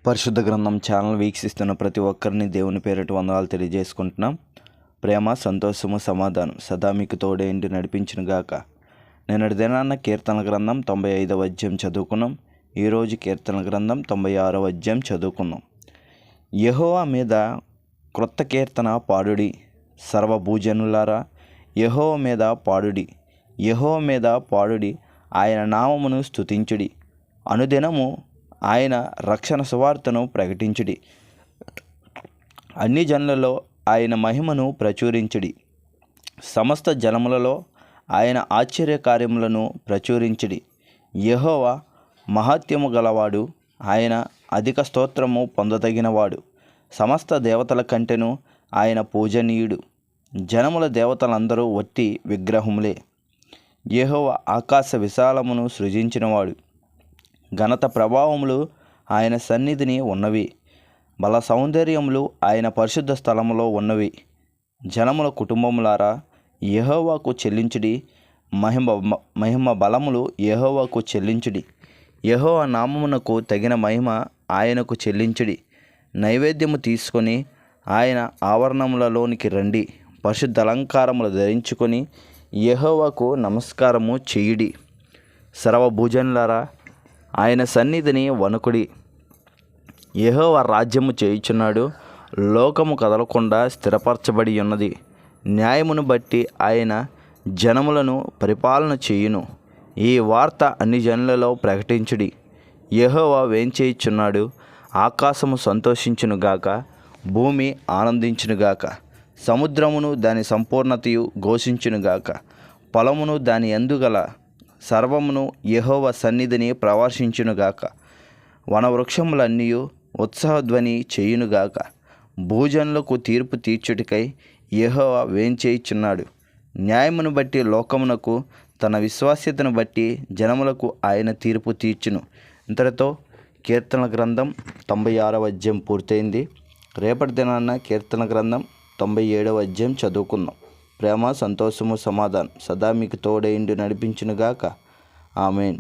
పరిశుద్ధ గ్రంథం ఛానల్ వీక్షిస్తున్న ప్రతి ఒక్కరిని దేవుని పేరిట వందనాలు తెలియజేసుకుంటున్నాం. ప్రేమ, సంతోషము, సమాధానం సదా మీకు తోడే ఇంటి నడిపించునుగాక. నిన్నటి దినాన్న కీర్తన గ్రంథం 95వ అధ్యాయం చదువుకున్నాం. ఈరోజు కీర్తన గ్రంథం 96వ అధ్యాయం చదువుకున్నాం. యెహోవా మీద క్రొత్త కీర్తన పాడుడి, సర్వభూజనులారా యెహోవా మీద పాడుడి, యెహోవా మీద పాడుడి, ఆయన నామమును స్తుతించుడి, అనుదినము ఆయన రక్షణ సువార్తను ప్రకటించుడి, అన్ని జనులలో ఆయన మహిమను ప్రచురించుడి, సమస్త జనములలో ఆయన ఆశ్చర్య కార్యములను ప్రచురించుడి. యెహోవా మహాత్యము గలవాడు, ఆయన అధిక స్తోత్రము పొందదగినవాడు, సమస్త దేవతల కంటెను ఆయన పూజనీయుడు. జనముల దేవతలందరూ వట్టి విగ్రహములే. యెహోవా ఆకాశ విశాలమును సృజించినవాడు, ఘనత ప్రభావములు ఆయన సన్నిధిని ఉన్నవి, బల సౌందర్యములు ఆయన పరిశుద్ధ స్థలములో ఉన్నవి. జనముల కుటుంబములారా యెహోవాకు చెల్లించుడి, మహిమ బలములు యెహోవాకు చెల్లించుడి, యెహోవా నామమునకు తగిన మహిమ ఆయనకు చెల్లించుడి. నైవేద్యము తీసుకొని ఆయన ఆవరణములలోనికి రండి, పరిశుద్ధ అలంకారములు ధరించుకొని యెహోవాకు నమస్కారము చేయుడి. సర్వభూజనులారా ఆయన సన్నిధిని వణుకుడి. యెహోవా రాజ్యము చేయుచున్నాడు, లోకము కదలకుండా స్థిరపరచబడి ఉన్నది. న్యాయమును బట్టి ఆయన జనములను పరిపాలన చేయును. ఈ వార్త అన్ని జనులలో ప్రకటించుడి. యెహోవా వేంచేయుచున్నాడు, ఆకాశము సంతోషించునుగాక, భూమి ఆనందించునుగాక, సముద్రమును దాని సంపూర్ణతయు ఘోషించునుగాక, పొలమును దాని యందుగల సర్వమును యెహోవా సన్నిధిని ప్రవర్శించునుగాక, వనవృక్షములన్నీ ఉత్సాహధ్వని చేయునుగాక. భూజనులకు తీర్పు తీర్చుటికై యెహోవా వేంచేయుచున్నాడు. న్యాయమును బట్టి లోకమునకు, తన విశ్వాస్యతను బట్టి జనములకు ఆయన తీర్పు తీర్చును. ఇంతటితో కీర్తన గ్రంథం 96వ అధ్యాయం పూర్తయింది. రేపటి దినాన్న కీర్తన గ్రంథం 97వ అధ్యాయం చదువుకుందాం. ప్రేమ, సంతోషము, సమాధానం సదా మీకు తోడైండి నడిపించునుగాక. ఆమేన్.